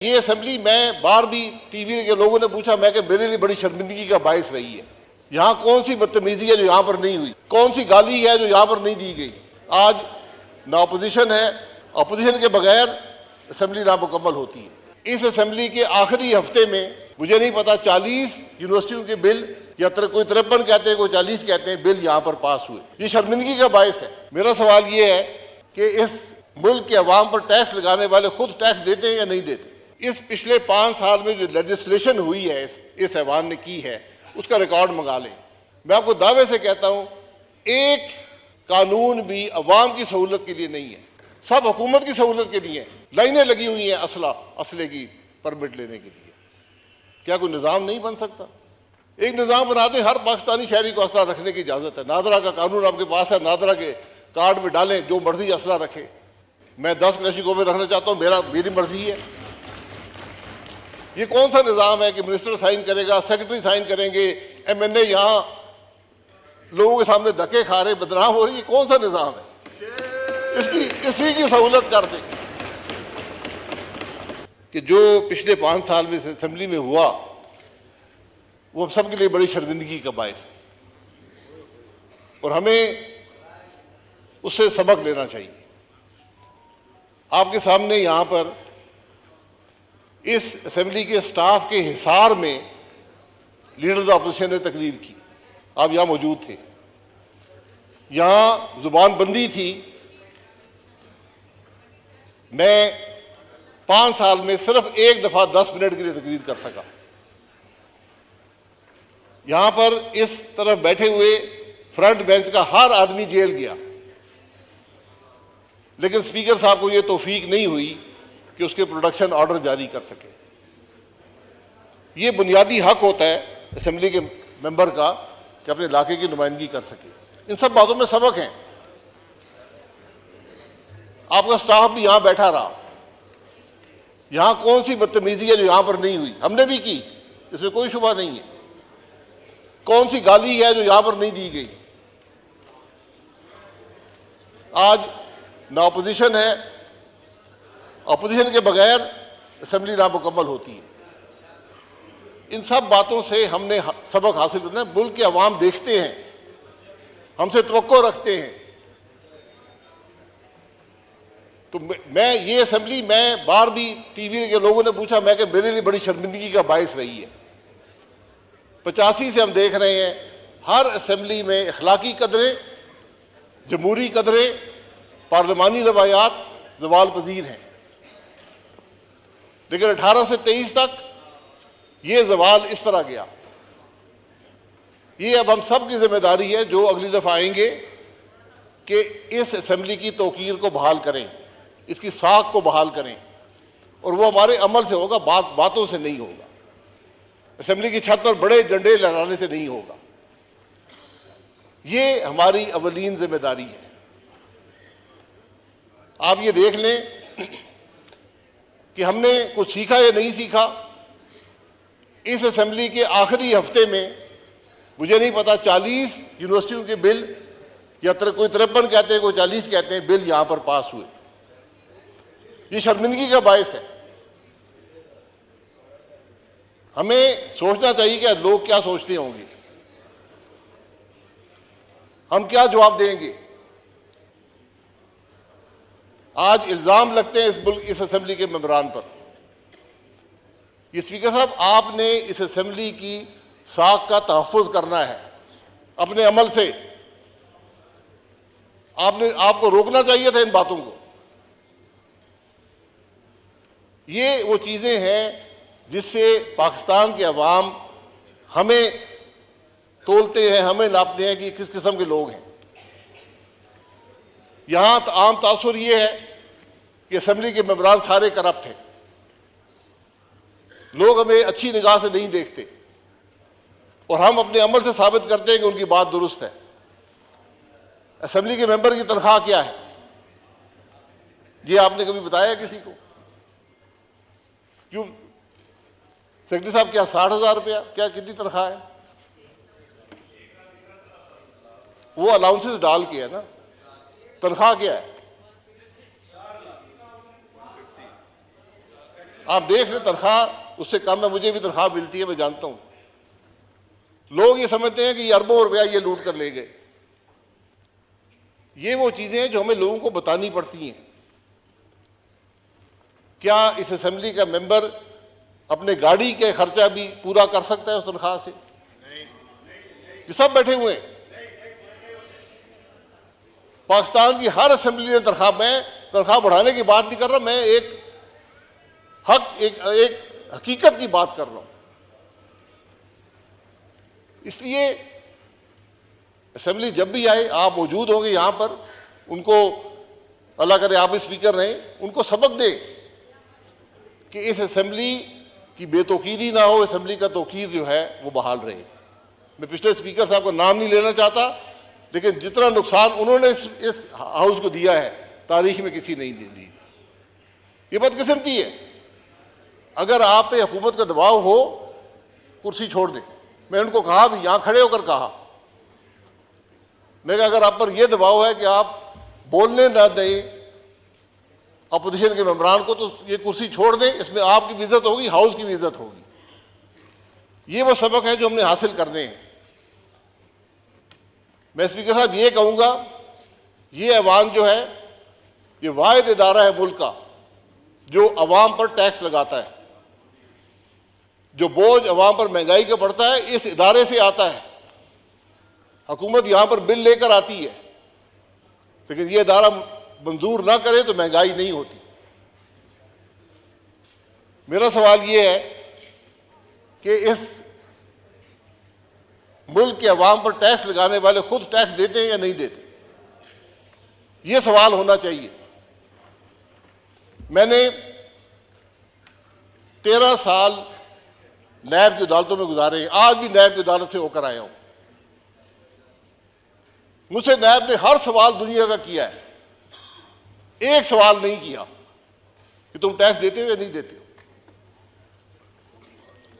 ये असेंबली मैं बार भी टीवी के लोगों ने पूछा, मैं कि मेरे लिए बड़ी शर्मिंदगी का बायस रही है। यहाँ कौन सी बदतमीजी है जो यहाँ पर नहीं हुई, कौन सी गाली है जो यहाँ पर नहीं दी गई। आज ना अपोजिशन है, अपोजिशन के बगैर असेंबली नामुकम्मल होती है। इस असेंबली के आखिरी हफ्ते में मुझे नहीं पता 40 यूनिवर्सिटियों के बिल या कोई 53 कहते हैं, कोई 40 कहते हैं, बिल यहाँ पर पास हुए। ये शर्मिंदगी का बायस है। मेरा सवाल ये है कि इस मुल्क के अवाम पर टैक्स लगाने वाले खुद टैक्स देते हैं या नहीं देते। इस पिछले 5 साल में जो लेजिस्लेशन हुई है इस ऐवान ने की है, उसका रिकॉर्ड मंगा लें। मैं आपको दावे से कहता हूं, एक कानून भी अवाम की सहूलत के लिए नहीं है, सब हुकूमत की सहूलत के लिए है। लाइनें लगी हुई हैं असले की परमिट लेने के लिए। क्या कोई निज़ाम नहीं बन सकता? एक निज़ाम बना दें, हर पाकिस्तानी शहरी को असला रखने की इजाज़त है। नादरा का कानून आपके पास है, नादरा के कार्ड में डालें, जो मर्जी असला रखे। मैं 10 क्लैशिकों में रखना चाहता हूँ, मेरी मर्जी है। ये कौन सा निज़ाम है कि मिनिस्टर साइन करेगा, सेक्रेटरी साइन करेंगे, MNA यहाँ लोगों के सामने धक्के खा रहे, बदनाम हो रही है? कौन सा निज़ाम है? इसी की सहूलत कर दें कि जो पिछले 5 साल में असेंबली में हुआ वो हम सब के लिए बड़ी शर्मिंदगी का बायस है और हमें उससे सबक लेना चाहिए। आपके सामने यहाँ पर इस असेंबली के स्टाफ के हिसार में लीडर ऑफ अपोजिशन ने तकरीर की। आप यहाँ मौजूद थे, यहाँ जुबान बंदी थी। मैं 5 साल में सिर्फ एक दफा 10 मिनट के लिए तकरीर कर सका। यहां पर इस तरफ बैठे हुए फ्रंट बेंच का हर आदमी जेल गया, लेकिन स्पीकर साहब को यह तौफीक नहीं हुई कि उसके प्रोडक्शन ऑर्डर जारी कर सके। यह बुनियादी हक होता है असेंबली के मेंबर का कि अपने इलाके की नुमाइंदगी कर सके। इन सब बातों में सबक हैं। आपका स्टाफ भी यहां बैठा रहा। यहां कौन सी बदतमीजी है जो यहां पर नहीं हुई? हमने भी की, इसमें कोई शुबा नहीं है। कौन सी गाली है जो यहां पर नहीं दी गई? आज ना अपोजिशन है, अपोजिशन के बगैर असेंबली नामुकम्मल होती है। इन सब बातों से हमने सबक हासिल करना है। मुल्क के अवाम देखते हैं, हमसे तवक्को रखते हैं। तो मैं ये असेंबली मैं बार भी टीवी के लोगों ने पूछा, मैं कि मेरे लिए बड़ी शर्मिंदगी का बायस रही है। 85 से हम देख रहे हैं हर असेंबली में अखलाकी कदरें, जमहूरी कदरें, पार्लिमानी रवायात ज़वाल पजीर हैं, लेकिन 18 से 23 तक ये ज़वाल इस तरह गया। ये अब हम सब की जिम्मेदारी है जो अगली दफ़ा आएंगे कि इस असेंबली की तौकीर को बहाल करें, इसकी साख को बहाल करें, और वो हमारे अमल से होगा, बातों से नहीं होगा। असेंबली की छत पर बड़े झंडे लहराने से नहीं होगा। ये हमारी अवलीन जिम्मेदारी है। आप ये देख लें कि हमने कुछ सीखा या नहीं सीखा। इस असेंबली के आखिरी हफ्ते में मुझे नहीं पता 40 यूनिवर्सिटियों के बिल या कोई 53 कहते हैं, कोई 40 कहते हैं, बिल यहां पर पास हुए। ये शर्मिंदगी का बायस है। हमें सोचना चाहिए कि लोग क्या सोचते होंगे, हम क्या जवाब देंगे। आज इल्जाम लगते हैं इस असेंबली के मेंबरान पर। ये स्पीकर साहब, आपने इस असेंबली की साख का तहफ़्फ़ुज़ करना है अपने अमल से। आपको रोकना चाहिए था इन बातों को। ये वो चीजें हैं जिससे पाकिस्तान के अवाम हमें तोलते हैं, हमें नापते हैं कि किस किस्म के लोग हैं। यहां आम तासुर ये है कि असेंबली के मेंबरान सारे करप्ट हैं। लोग हमें अच्छी निगाह से नहीं देखते और हम अपने अमल से साबित करते हैं कि उनकी बात दुरुस्त है। असेंबली के मेंबर की तनख्वाह क्या है, ये आपने कभी बताया किसी को? क्यों सेक्रेटरी साहब, क्या 60,000 रुपया, क्या कितनी तनख्वाह है? वो अलाउंसेस डाल के है ना, तनख्वाह क्या है? आप देख लें, तनख्वाह उससे कम है, मुझे भी तनख्वाह मिलती है, मैं जानता हूं। लोग ये समझते हैं कि ये अरबों रुपया ये लूट कर ले गए। ये वो चीजें हैं जो हमें लोगों को बतानी पड़ती हैं। क्या इस असेंबली का मेंबर अपने गाड़ी के खर्चा भी पूरा कर सकता है उस तनख्वाह से? ये सब बैठे हुए हैं। पाकिस्तान की हर असेंबली ने तनख्वाह, मैं तनख्वाह बढ़ाने की बात नहीं कर रहा, मैं एक हकीकत की बात कर रहा हूं। इसलिए असेंबली जब भी आए, आप मौजूद होंगे यहां पर, उनको अल्लाह करे आप भी स्पीकर रहें, उनको सबक दें कि इस असेंबली की बेतौकीदी ना हो, असेंबली का तौकीर जो है वो बहाल रहे। मैं पिछले स्पीकर साहब का नाम नहीं लेना चाहता, लेकिन जितना नुकसान उन्होंने इस हाउस को दिया है, तारीख में किसी नहीं दी। ये बदकिस्मती है। अगर आप पे हुकूमत का दबाव हो, कुर्सी छोड़ दें। मैं उनको कहा भी, यहां खड़े होकर कहा, मैं अगर आप पर यह दबाव है कि आप बोलने ना दें अपोजिशन के मेंबरान को, तो ये कुर्सी छोड़ दें। इसमें आपकी भी इज्जत होगी, हाउस की भी इज्जत होगी। ये वो सबक है जो हमने हासिल करने हैं। मैं स्पीकर साहब ये कहूंगा, ये ऐवान जो है, ये वाहिद इदारा है मुल्क का जो अवाम पर टैक्स लगाता है। जो बोझ अवाम पर महंगाई का पड़ता है, इस इदारे से आता है। हुकूमत यहां पर बिल लेकर आती है, लेकिन यह इदारा मंजूर ना करे तो महंगाई नहीं होती। मेरा सवाल यह है कि इस मुल्क के अवाम पर टैक्स लगाने वाले खुद टैक्स देते हैं या नहीं देते? यह सवाल होना चाहिए। मैंने 13 साल नैब की अदालतों में गुजारे हैं, आज भी नैब की अदालत से होकर आया हूं। मुझसे नैब ने हर सवाल दुनिया का किया है, एक सवाल नहीं किया कि तुम टैक्स देते हो या नहीं देते हो।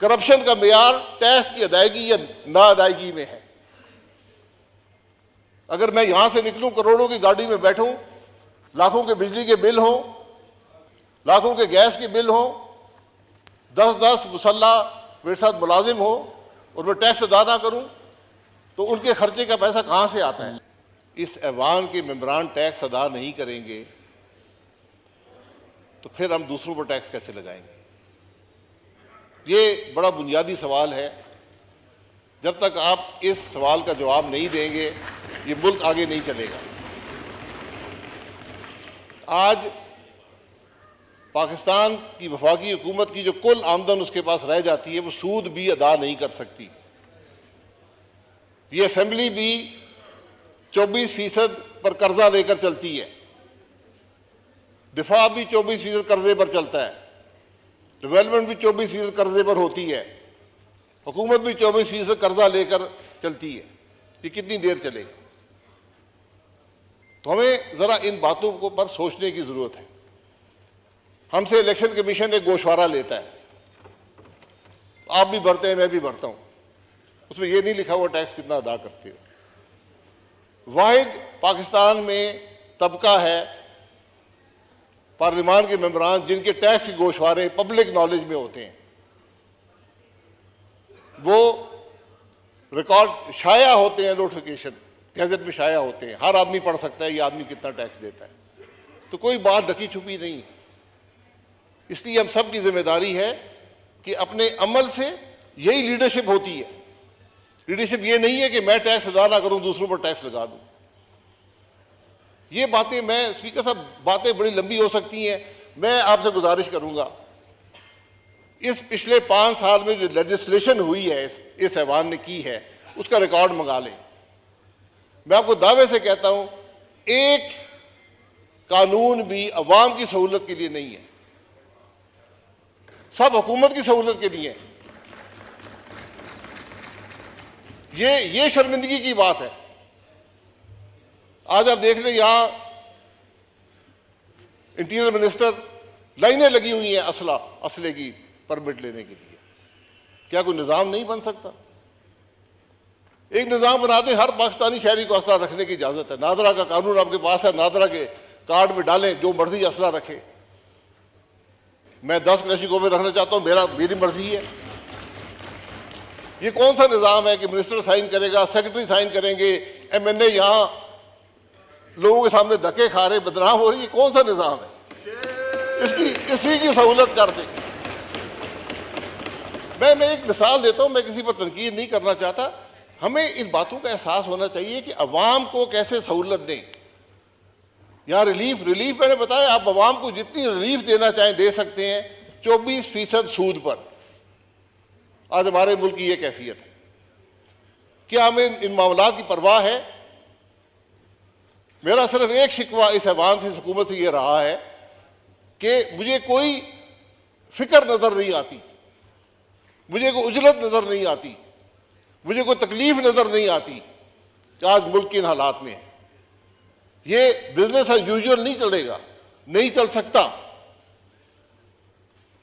करप्शन का मेयार टैक्स की अदायगी या ना अदायगी में है। अगर मैं यहां से निकलूं, करोड़ों की गाड़ी में बैठूं, लाखों के बिजली के बिल हों, लाखों के गैस के बिल हों, 10-10 मुसल्ला मेरे साथ मुलाजिम हो और मैं टैक्स अदा ना करूं, तो उनके खर्चे का पैसा कहां से आता है? इस ऐवान के मेंबरान टैक्स अदा नहीं करेंगे तो फिर हम दूसरों पर टैक्स कैसे लगाएंगे? ये बड़ा बुनियादी सवाल है। जब तक आप इस सवाल का जवाब नहीं देंगे, ये मुल्क आगे नहीं चलेगा। आज पाकिस्तान की वफाकी हुकूमत की जो कुल आमदन उसके पास रह जाती है, वो सूद भी अदा नहीं कर सकती। ये असेंबली भी 24% पर कर्जा लेकर चलती है, दिफा भी 24% कर्जे पर चलता है, डेवलपमेंट भी 24% कर्जे पर होती है, हुकूमत भी 24% कर्जा लेकर चलती है। ये कितनी देर चलेगा? तो हमें जरा इन बातों को पर सोचने की जरूरत है। हमसे इलेक्शन कमीशन एक गोशवारा लेता है, आप भी भरते हैं, मैं भी भरता हूं, उसमें यह नहीं लिखा हुआ टैक्स कितना अदा करते हो। वाहिद पाकिस्तान में तबका है पार्लियामान के मेंबरान जिनके टैक्स के गोशवारे पब्लिक नॉलेज में होते हैं। वो रिकॉर्ड शाया होते हैं, नोटिफिकेशन गैजेट में शाया होते हैं, हर आदमी पढ़ सकता है ये आदमी कितना टैक्स देता है। तो कोई बात ढकी छुपी नहीं है। इसलिए हम सब की जिम्मेदारी है कि अपने अमल से, यही लीडरशिप होती है। लीडरशिप ये नहीं है कि मैं टैक्स अदा ना करूं, दूसरों पर टैक्स लगा दूं। ये बातें, मैं स्पीकर साहब, बातें बड़ी लंबी हो सकती हैं। मैं आपसे गुजारिश करूंगा, इस पिछले 5 साल में जो लेजिस्लेशन हुई है इस ऐवान ने की है, उसका रिकॉर्ड मंगा लें। मैं आपको दावे से कहता हूं, एक कानून भी अवाम की सहूलत के लिए नहीं है, सब हुकूमत की सहूलत के लिए है। ये शर्मिंदगी की बात है। आज आप देख लें, यहां इंटीरियर मिनिस्टर, लाइनें लगी हुई हैं असले की परमिट लेने के लिए। क्या कोई निजाम नहीं बन सकता? एक निजाम बना दे, हर पाकिस्तानी शहरी को असला रखने की इजाजत है। नादरा का कानून आपके पास है, नादरा के कार्ड में डालें, जो मर्जी असला रखे। मैं 10 क्लैशिको में रखना चाहता हूँ, मेरी मर्जी है। ये कौन सा निज़ाम है कि मिनिस्टर साइन करेगा, सेक्रेटरी साइन करेंगे, MNA यहाँ लोगों के सामने धक्के खा रहे, बदनाम हो रही है? कौन सा निज़ाम है? इसी की सहूलत कर दें। मैं एक मिसाल देता हूँ, मैं किसी पर तनकीद नहीं करना चाहता। हमें इन बातों का एहसास होना चाहिए कि अवाम को कैसे सहूलत दें। यहाँ रिलीफ मैंने बताया, आप अवाम को जितनी रिलीफ देना चाहें दे सकते हैं। 24% सूद पर आज हमारे मुल्क की ये कैफियत है। क्या हमें इन मामलात की परवाह है? मेरा सिर्फ एक शिकवा इस ऐवान से, हुकूमत से ये रहा है कि मुझे कोई फिक्र नजर नहीं आती, मुझे कोई उजलत नजर नहीं आती, मुझे कोई तकलीफ नजर नहीं आती कि आज मुल्क के इन हालात में है। ये बिजनेस एज यूजुअल नहीं चलेगा, नहीं चल सकता।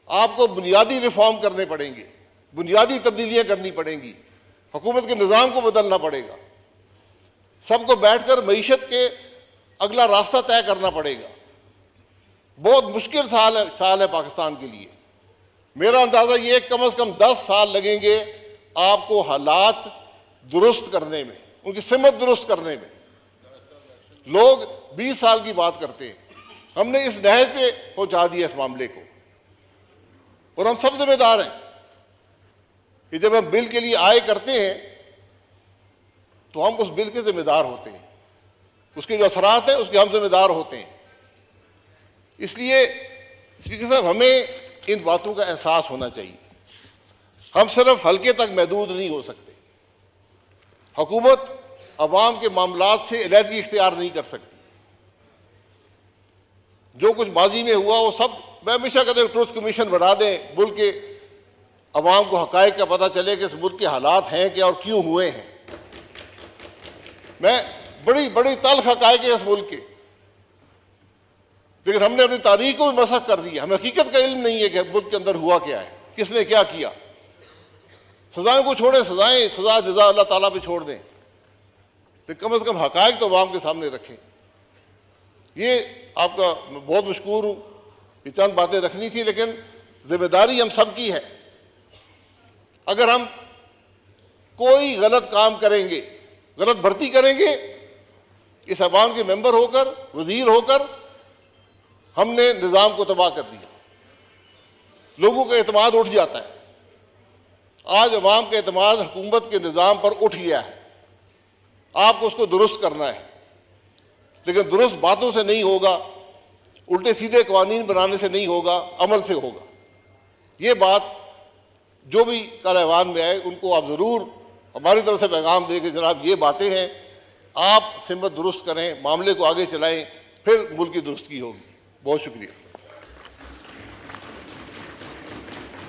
आपको बुनियादी रिफॉर्म करने पड़ेंगे, बुनियादी तब्दीलियां करनी पड़ेंगी, हुकूमत के निज़ाम को बदलना पड़ेगा, सबको बैठकर मईशत के अगला रास्ता तय करना पड़ेगा। बहुत मुश्किल साल है पाकिस्तान के लिए। मेरा अंदाज़ा ये कम से कम 10 साल लगेंगे आपको हालात दुरुस्त करने में, उनकी सिमत दुरुस्त करने में। लोग 20 साल की बात करते हैं, हमने इस नहज पे पहुंचा दिया इस मामले को, और हम सब जिम्मेदार हैं कि जब हम बिल के लिए आय करते हैं तो हम उस बिल के जिम्मेदार होते हैं, उसके जो असरात हैं उसके हम जिम्मेदार होते हैं। इसलिए स्पीकर साहब, हमें इन बातों का एहसास होना चाहिए। हम सिर्फ हल्के तक महदूद नहीं हो सकते। हुकूमत अवाम के मामलात से अलहदगी इख्तियार नहीं कर सकती। जो कुछ माजी में हुआ वो सब, मैं हमेशा कहता हूं ट्रुथ कमीशन बढ़ा दें, मुल्क के अवाम को हकायक का पता चले कि इस मुल्क के हालात हैं क्या और क्यों हुए हैं। मैं बड़ी बड़ी तल्ख हकायक है इस मुल्क के, लेकिन हमने अपनी तारीख को भी मसख कर दिया। हमें हकीकत का इल्म नहीं है कि मुल्क के अंदर हुआ क्या है, किसने क्या किया। सजाएं को छोड़ें, सजा जजा अल्लाह ताला पे छोड़ दें, तो कम से कम हकायक तो अवाम के सामने रखें। ये आपका बहुत मशकूर हूँ, ये चंद बातें रखनी थी, लेकिन जिम्मेदारी हम सब की है। अगर हम कोई गलत काम करेंगे, गलत भर्ती करेंगे, इस अवाम के मेंबर होकर, वजीर होकर हमने निज़ाम को तबाह कर दिया। लोगों का एतमाद उठ जाता है। आज अवाम का एतमाद हुकूमत के निज़ाम पर उठ गया है। आपको उसको दुरुस्त करना है, लेकिन दुरुस्त बातों से नहीं होगा, उल्टे सीधे कवानीन बनाने से नहीं होगा, अमल से होगा। ये बात जो भी कल ऐवान में आए उनको आप ज़रूर हमारी तरफ से पैगाम दें कि जनाब ये बातें हैं, आप सिमत दुरुस्त करें, मामले को आगे चलाएं, फिर मुल्क की दुरुस्ती होगी। बहुत शुक्रिया।